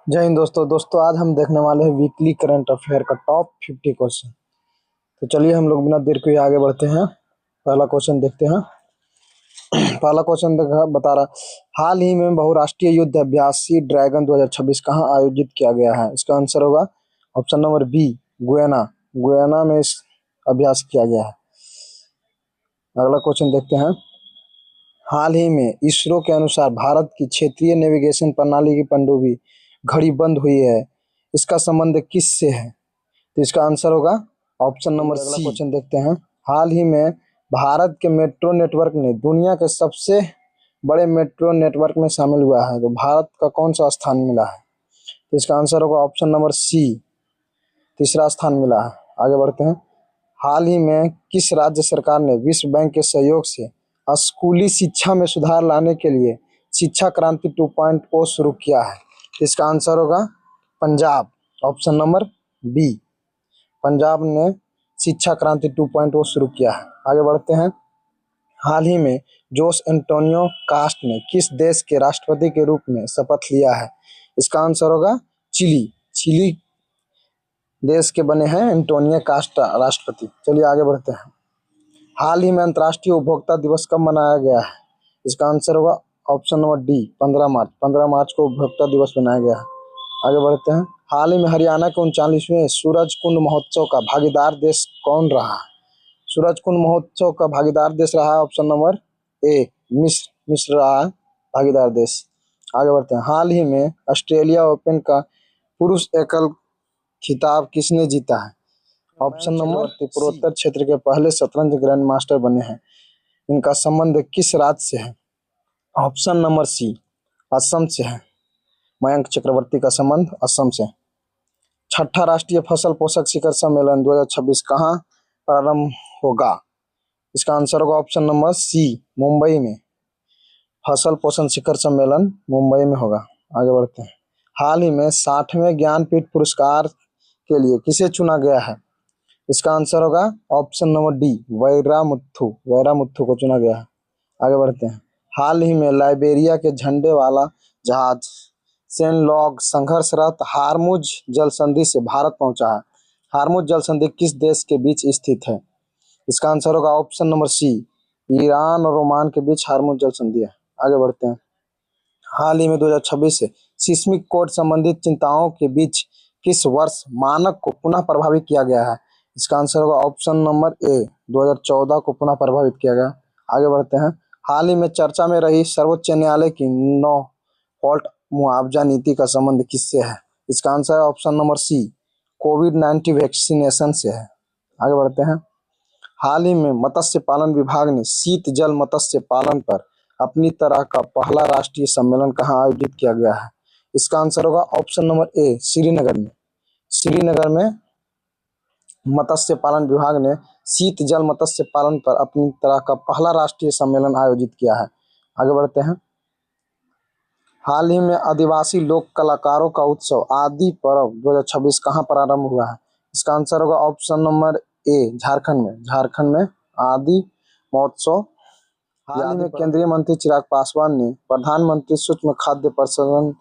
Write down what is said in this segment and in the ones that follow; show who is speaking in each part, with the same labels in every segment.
Speaker 1: जय हिंद दोस्तों आज हम देखने वाले हैं वीकली करंट अफेयर का टॉप 50 क्वेश्चन। तो चलिए हम लोग बिना देर के आगे बढ़ते हैं। पहला क्वेश्चन देखते हैं। पहला क्वेश्चन बता रहा, हाल ही में बहुराष्ट्रीय युद्ध अभ्यास सी ड्रैगन 2026 कहाँ आयोजित किया गया है? इसका आंसर होगा option number B, Guyana. Guyana में इस अभ्यास किया गया है। अगला क्वेश्चन देखते हैं। हाल ही में इसरो के अनुसार भारत की क्षेत्रीय नेविगेशन प्रणाली की पनडुब्बी घड़ी बंद हुई है, इसका संबंध किससे है? तो इसका आंसर होगा ऑप्शन नंबर सी। अगला क्वेश्चन देखते हैं। हाल ही में भारत के मेट्रो नेटवर्क ने दुनिया के सबसे बड़े मेट्रो नेटवर्क में शामिल हुआ है, तो भारत का कौन सा स्थान मिला है? तो इसका आंसर होगा ऑप्शन नंबर सी, तीसरा स्थान मिला है। आगे बढ़ते हैं। हाल ही में किस राज्य सरकार ने विश्व बैंक के सहयोग से स्कूली शिक्षा में सुधार लाने के लिए शिक्षा क्रांति 2.0 शुरू किया है? तो इसका आंसर होगा Punjab, option number B. Punjab ने शिक्षा क्रांति 2.0 शुरू किया है। आगे बढ़ते हैं। हाल ही में जोस एंटोनियो कास्ट ने किस देश के राष्ट्रपति के रूप में शपथ लिया है? इसका आंसर होगा चिली। चिली देश के बने हैं एंटोनियो कास्ट राष्ट्रपति। चलिए आगे बढ़ते हैं। हाल ही में अंतर्राष्ट्रीय उपभोक्ता दिवस कब मनाया गया है? इसका आंसर होगा ऑप्शन नंबर डी, 15 मार्च। 15 मार्च को उपभोक्ता दिवस मनाया गया है। आगे बढ़ते हैं। हाल ही में हरियाणा के 39वें सूरज कुंड महोत्सव का भागीदार देश कौन रहा है? सूरज कुंड महोत्सव का भागीदार देश रहा है ऑप्शन नंबर ए, मिस्र। मिस्र रहा है भागीदार देश। आगे बढ़ते हैं। हाल ही में ऑस्ट्रेलिया ओपन का पुरुष एकल खिताब किसने जीता है? ऑप्शन नंबर पूर्वोत्तर क्षेत्र के पहले शतरंज ग्रैंड मास्टर बने हैं। इनका संबंध किस राज्य से है? ऑप्शन नंबर सी, असम से है। मयंक चक्रवर्ती का संबंध असम से। छठा राष्ट्रीय फसल पोषक शिखर सम्मेलन 2026 कहाँ प्रारंभ होगा? इसका आंसर होगा ऑप्शन नंबर सी, मुंबई में। फसल पोषण शिखर सम्मेलन मुंबई में होगा। आगे बढ़ते हैं। हाल ही में 60वें ज्ञानपीठ पुरस्कार के लिए किसे चुना गया है? इसका आंसर होगा ऑप्शन नंबर डी, वैरामुथु। वैरामुथु को चुना गया है। आगे बढ़ते हैं। हाल ही में लाइबेरिया के झंडे वाला जहाज सेनलॉग संघर्षरत हार्मुज जल संधि से भारत पहुंचा है। हार्मुज जल संधि किस देश के बीच स्थित है? इसका आंसर होगा ऑप्शन नंबर सी, ईरान और ओमान के बीच हार्मुज जल संधि है। आगे बढ़ते हैं। हाल ही में 2026 से सिस्मिक कोड संबंधित चिंताओं के बीच किस वर्ष मानक को पुनः प्रभावित किया गया है? इसका आंसर होगा ऑप्शन नंबर ए, 2014 को पुनः प्रभावित किया गया। आगे बढ़ते हैं। हाल ही में चर्चा में रही सर्वोच्च न्यायालय की नो फॉल्ट मुआवजा नीति का संबंध किससे है? इसका आंसर है ऑप्शन नंबर सी, कोविड-19 वैक्सीनेशन से है। आगे बढ़ते हैं। हाल ही में मत्स्य पालन विभाग ने शीत जल मत्स्य पालन पर अपनी तरह का पहला राष्ट्रीय सम्मेलन कहाँ आयोजित किया गया है? इसका आंसर होगा ऑप्शन नंबर ए, श्रीनगर में। श्रीनगर में मत्स्य पालन विभाग ने शीत जल मत्स्य पालन पर अपनी तरह का पहला राष्ट्रीय सम्मेलन आयोजित किया है। आगे बढ़ते हैं। हाल ही में आदिवासी लोक कलाकारों का उत्सव आदि पर्व 2026 कहाँ प्रारंभ हुआ है? इसका आंसर होगा ऑप्शन नंबर ए, झारखंड में। झारखंड में आदि महोत्सव। हाल ही में केंद्रीय मंत्री चिराग पासवान ने प्रधानमंत्री सूक्ष्म खाद्य प्रसंस्करण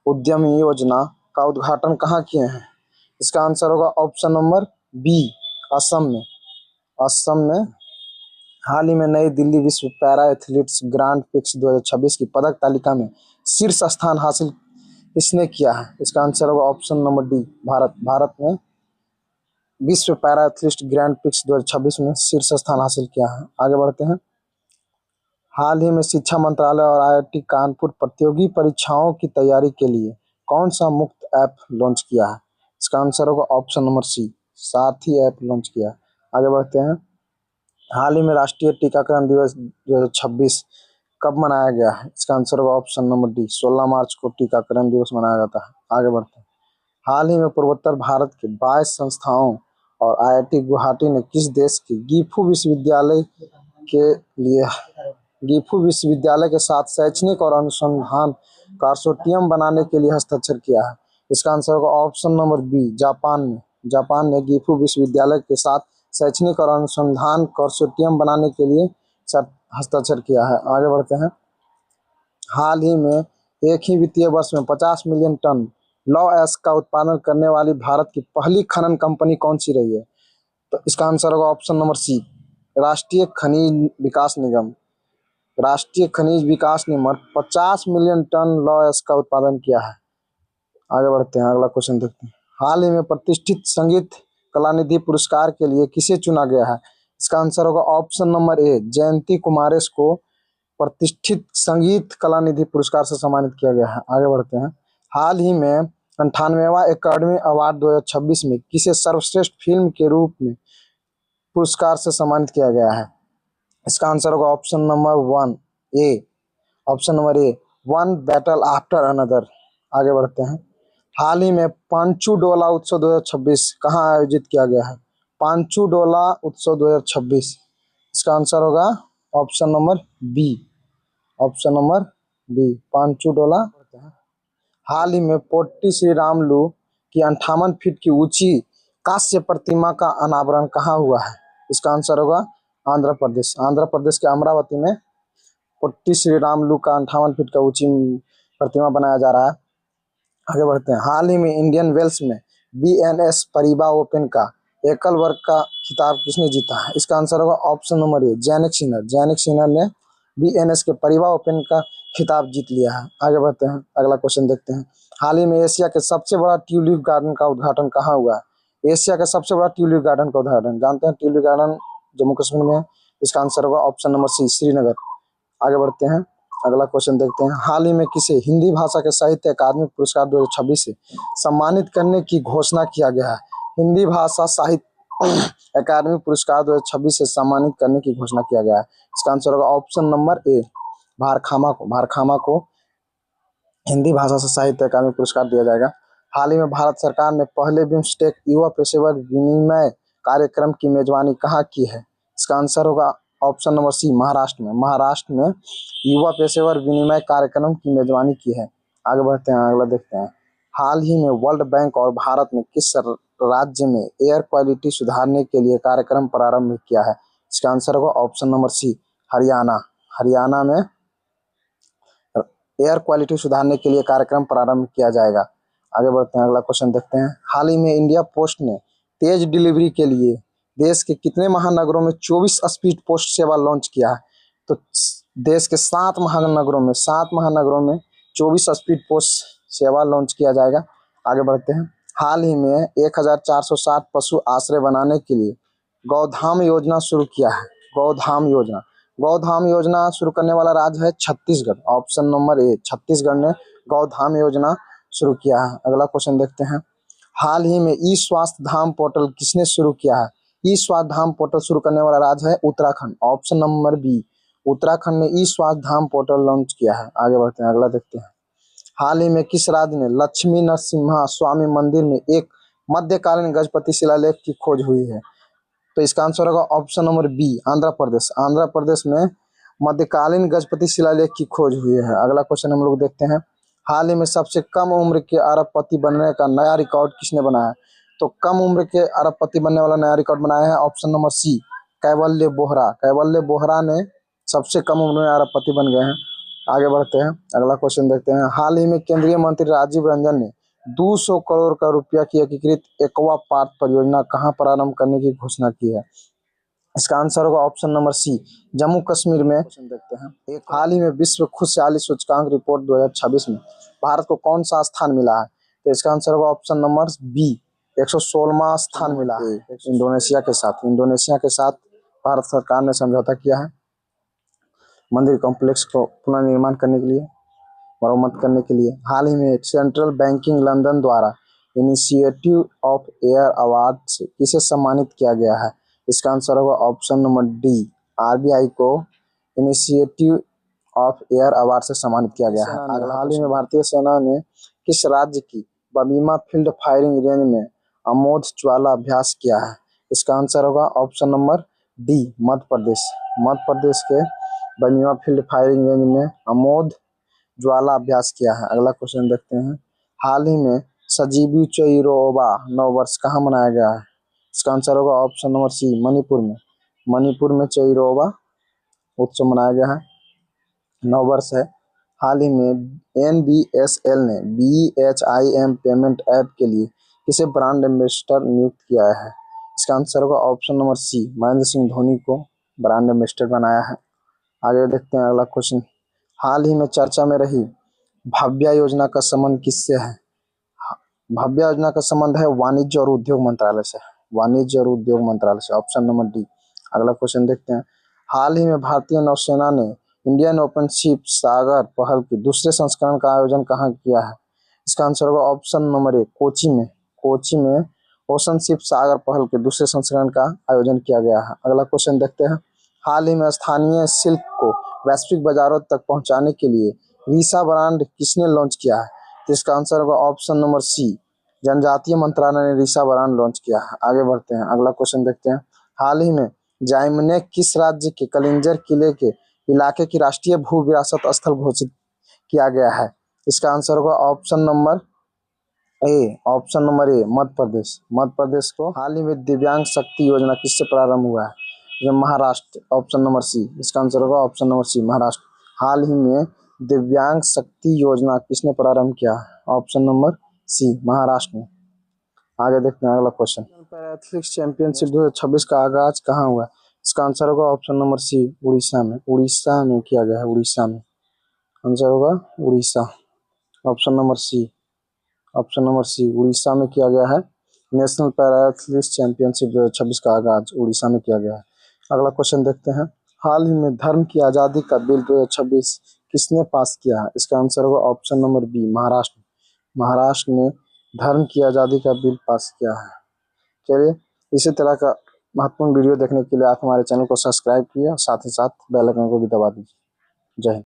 Speaker 1: उद्यमी योजना का उद्घाटन कहाँ किए हैं? इसका आंसर होगा ऑप्शन नंबर बी, असम में। असम में। हाल ही में नई दिल्ली विश्व पैरा एथलीट्स ग्रांड प्रिक्स 2026 की पदक तालिका में शीर्ष स्थान हासिल किसने किया है? इसका आंसर होगा option number D, Bharat. Bharat में विश्व पैरा एथलीट्स ग्रैंड प्रिक्स 2026 में शीर्ष स्थान हासिल किया है। आगे बढ़ते हैं। हाल ही में शिक्षा मंत्रालय और आईआईटी कानपुर प्रतियोगी परीक्षाओं की तैयारी के लिए कौन सा मुफ्त ऐप लॉन्च किया है? इसका आंसर होगा ऑप्शन नंबर सी, साथी ऐप लॉन्च किया है। आगे बढ़ते हैं। हाल ही में राष्ट्रीय टीकाकरण दिवस 2026 कब मनाया गया है? इसका आंसर होगा ऑप्शन नंबर डी, 16 मार्च को टीकाकरण दिवस मनाया जाता है। आगे बढ़ते हैं। हाल ही में पूर्वोत्तर भारत के 22 संस्थाओं और आईआईटी गुवाहाटी ने किस देश के गीफू विश्वविद्यालय के साथ शैक्षणिक और अनुसंधान कंसोर्टियम बनाने के लिए हस्ताक्षर किया है? इसका आंसर होगा ऑप्शन नंबर बी, जापान में। जापान ने गीफू विश्वविद्यालय के साथ शैक्षणिक और अनुसंधान कंसोर्टियम बनाने के लिए हस्ताक्षर किया है। आगे बढ़ते हैं। हाल ही में एक ही वित्तीय वर्ष में 50 मिलियन टन लॉ एश का उत्पादन करने वाली भारत की पहली खनन कंपनी कौन सी रही है? तो इसका आंसर होगा ऑप्शन नंबर सी, राष्ट्रीय खनिज विकास निगम। राष्ट्रीय खनिज विकास निगम 50 मिलियन टन लॉ एश का उत्पादन किया है। आगे बढ़ते हैं, अगला क्वेश्चन देखते हैं। हाल ही में प्रतिष्ठित संगीत कलानिधि पुरस्कार के लिए किसे चुना गया है? इसका आंसर होगा ऑप्शन नंबर ए, जयंती कुमारेश को प्रतिष्ठित संगीत कलानिधि पुरस्कार से सम्मानित किया गया है। आगे बढ़ते हैं। हाल ही में 98वां एकेडमी अवार्ड 2026 में किसे सर्वश्रेष्ठ फिल्म के रूप में पुरस्कार से सम्मानित किया गया है? इसका आंसर होगा ऑप्शन नंबर वन ए, ऑप्शन नंबर ए, वन बैटल आफ्टर अनदर। आगे बढ़ते हैं। हाल ही में पांचू-डोला उत्सव 2026 कहाँ आयोजित किया गया है? पांचू-डोला उत्सव 2026, इसका आंसर होगा option number B, option number B, पांचू-डोला। हाल ही में पोट्टी श्री रामुलु की 58 फीट की ऊंची कांस्य प्रतिमा का अनावरण कहाँ हुआ है? इसका आंसर होगा आंध्र प्रदेश। आंध्र प्रदेश के अमरावती में पोट्टी श्री रामुलु का 58 फीट का ऊंची प्रतिमा बनाया जा रहा है। आगे बढ़ते हैं। हाल ही में इंडियन वेल्स में बीएनएस परिबा ओपन का एकल वर्ग का खिताब किसने जीता है? इसका आंसर होगा ऑप्शन नंबर ए, जैनिक सिन्नर। जैनिक सिन्नर ने बीएनएस के परिबा ओपन का खिताब जीत लिया है। आगे बढ़ते हैं, अगला क्वेश्चन देखते हैं। हाल ही में एशिया के सबसे बड़ा ट्यूलिप गार्डन का उद्घाटन कहाँ हुआ है? एशिया का सबसे बड़ा ट्यूलिप गार्डन का उद्घाटन जानते हैं? ट्यूलिप गार्डन जम्मू कश्मीर में है। इसका आंसर होगा ऑप्शन नंबर सी, श्रीनगर। आगे बढ़ते हैं, अगला क्वेश्चन देखते हैं। हाल ही में किसे हिंदी भाषा के साहित्य अकादमी पुरस्कार 2026 से सम्मानित करने की घोषणा किया गया है? हिंदी भाषा साहित्य अकादमी पुरस्कार 2026 से सम्मानित करने की घोषणा किया गया है। इसका आंसर होगा ऑप्शन नंबर ए, भारखामा को। भारखामा को हिंदी भाषा से साहित्य अकादमी पुरस्कार दिया जाएगा। हाल ही में भारत सरकार ने पहले बिम्स्टेक युवा पेशेवर विनिमय कार्यक्रम की मेजबानी कहाँ की है? इसका आंसर होगा ऑप्शन नंबर सी, महाराष्ट्र में। महाराष्ट्र में युवा पेशेवर विनिमय कार्यक्रम की मेजबानी की है। आगे बढ़ते हैं, अगला देखते हैं। हाल ही में वर्ल्ड बैंक और भारत ने किस राज्य में एयर क्वालिटी सुधारने के लिए कार्यक्रम प्रारंभ किया है? इसका आंसर होगा option number C, Haryana. Haryana में एयर क्वालिटी सुधारने के लिए कार्यक्रम प्रारंभ किया जाएगा। आगे बढ़ते हैं, अगला क्वेश्चन देखते हैं। हाल ही में इंडिया पोस्ट ने तेज डिलीवरी के लिए देश के कितने महानगरों में 24 स्पीड पोस्ट सेवा लॉन्च किया है? तो देश के 7 महानगरों में 24 स्पीड पोस्ट सेवा लॉन्च किया जाएगा। आगे बढ़ते हैं। हाल ही में 1460 पशु आश्रय बनाने के लिए गौधाम योजना शुरू किया है। गौधाम योजना, गौधाम योजना शुरू करने वाला राज्य है छत्तीसगढ़। ऑप्शन नंबर ए, छत्तीसगढ़ ने गौधाम योजना शुरू किया है। अगला क्वेश्चन देखते हैं। हाल ही में ई स्वास्थ्य धाम पोर्टल किसने शुरू किया है? ई स्वास्थ्य धाम पोर्टल शुरू करने वाला राज्य है Uttarakhand. Option number B, Uttarakhand ने ई स्वास्थ्य धाम पोर्टल लॉन्च किया है। आगे बढ़ते हैं, अगला देखते हैं। हाल ही में किस राज्य ने लक्ष्मी नरसिम्हा स्वामी मंदिर में एक मध्यकालीन गजपति शिलालेख की खोज हुई है? तो इसका आंसर होगा option number B, Andhra Pradesh. Andhra Pradesh में मध्यकालीन गजपति शिलालेख की खोज हुई है। अगला क्वेश्चन हम लोग देखते हैं। हाल ही में सबसे कम उम्र के अरबपति बनने का नया रिकॉर्ड किसने बनाया? तो कम उम्र के अरबपति बनने वाला नया रिकॉर्ड बनाया है ऑप्शन नंबर सी, कैवल्य बोहरा। कैवल्य बोहरा ने सबसे कम उम्र में अरबपति बन गए हैं। आगे बढ़ते हैं, अगला क्वेश्चन देखते हैं। हाल ही में केंद्रीय मंत्री राजीव रंजन ने 200 करोड़ का रुपया की एकीकृत एक्वा पार्क परियोजना कहाँ प्रारंभ करने की घोषणा की है? इसका आंसर होगा option number C, Jammu Kashmir में। देखते हैं। एक हाल ही में विश्व खुशहाली सूचकांक रिपोर्ट 2026 में भारत को कौन सा स्थान मिला है? तो इसका आंसर होगा ऑप्शन नंबर बी, 116वां स्थान मिला है इंडोनेशिया के साथ। इंडोनेशिया के साथ भारत सरकार ने समझौता किया है मंदिर कॉम्प्लेक्स को पुनर्निर्माण करने के लिए, मरम्मत करने के लिए। हाल ही में सेंट्रल बैंकिंग लंदन द्वारा इनिशिएटिव ऑफ एयर अवार्ड से किसे सम्मानित किया गया है? इसका आंसर होगा ऑप्शन नंबर डी, आरबीआई को इनिशिएटिव ऑफ एयर अवार्ड से सम्मानित किया गया है। हाल ही में भारतीय सेना ने किस राज्य की बमीमा फील्ड फायरिंग रेंज में अमोद ज्वाला अभ्यास किया है? इसका आंसर होगा ऑप्शन नंबर डी, मध्य प्रदेश। मध्य प्रदेश के बमीमा फील्ड फायरिंग रेंज में अमोद ज्वाला अभ्यास किया है। अगला क्वेश्चन देखते हैं। हाल ही में सजीबू चौरोबा नववर्ष कहाँ मनाया गया है? इसका आंसर होगा ऑप्शन नंबर सी, मणिपुर में। मणिपुर में चौरोबा उत्सव मनाया गया है, नववर्ष है। हाल ही में NBSL ने BHIM पेमेंट ऐप के लिए किसे ब्रांड एम्बेसडर नियुक्त किया है? इसका आंसर होगा option number C, Mahendra Singh Dhoni को ब्रांड एम्बेसडर बनाया है। आगे देखते हैं अगला क्वेश्चन। हाल ही में चर्चा में रही भव्या योजना का संबंध किससे है? भव्या योजना का संबंध है वाणिज्य और उद्योग मंत्रालय से। वाणिज्य और उद्योग मंत्रालय से, ऑप्शन नंबर डी। अगला क्वेश्चन देखते हैं। हाल ही में भारतीय नौसेना ने इंडियन ओपन शिप सागर पहल के दूसरे संस्करण का आयोजन कहाँ किया है? इसका आंसर होगा ऑप्शन नंबर ए, कोची में। कोची में ओशन शिप सागर पहल के दूसरे संस्करण का आयोजन किया गया है। अगला क्वेश्चन देखते हैं। हाल ही में स्थानीय सिल्क को वैश्विक बाजारों तक पहुंचाने के लिए रीसा ब्रांड किसने लॉन्च किया है? तो इसका आंसर होगा ऑप्शन नंबर सी, जनजातीय मंत्रालय ने रीसा ब्रांड लॉन्च किया है। आगे बढ़ते हैं, अगला क्वेश्चन देखते हैं। हाल ही में जायमने किस राज्य के कलिंजर किले के इलाके की राष्ट्रीय भू विरासत स्थल घोषित किया गया है? इसका आंसर होगा option number A, option number A, Madhya Pradesh. Madhya Pradesh को हाल ही में दिव्यांग शक्ति योजना किससे प्रारंभ हुआ है? ये महाराष्ट्र, ऑप्शन नंबर सी। इसका आंसर होगा ऑप्शन नंबर सी, महाराष्ट्र। हाल ही में दिव्यांग शक्ति योजना किसने प्रारंभ किया? ऑप्शन नंबर सी, महाराष्ट्र में। आगे देखते हैं अगला क्वेश्चन। पैरा एथलेटिक्स चैंपियनशिप 2026 का आगाज कहाँ हुआ? इसका आंसर होगा ऑप्शन नंबर सी, उड़ीसा में। उड़ीसा में किया गया है, उड़ीसा में। आंसर होगा Orissa, option number C. Option number C, Orissa में किया गया है। नेशनल पैरा एथलेटिक्स चैंपियनशिप 2026 का आगाज उड़ीसा में किया गया है। अगला क्वेश्चन देखते हैं। हाल ही में धर्म की आज़ादी का बिल 2026 किसने पास किया है? इसका आंसर होगा option number B, Maharashtra. Maharashtra ने धर्म की आज़ादी का बिल पास किया है। चलिए, इसी तरह का महत्वपूर्ण वीडियो देखने के लिए आप हमारे चैनल को सब्सक्राइब किए और साथ ही साथ बेल आइकन को भी दबा दीजिए। जय हिंद।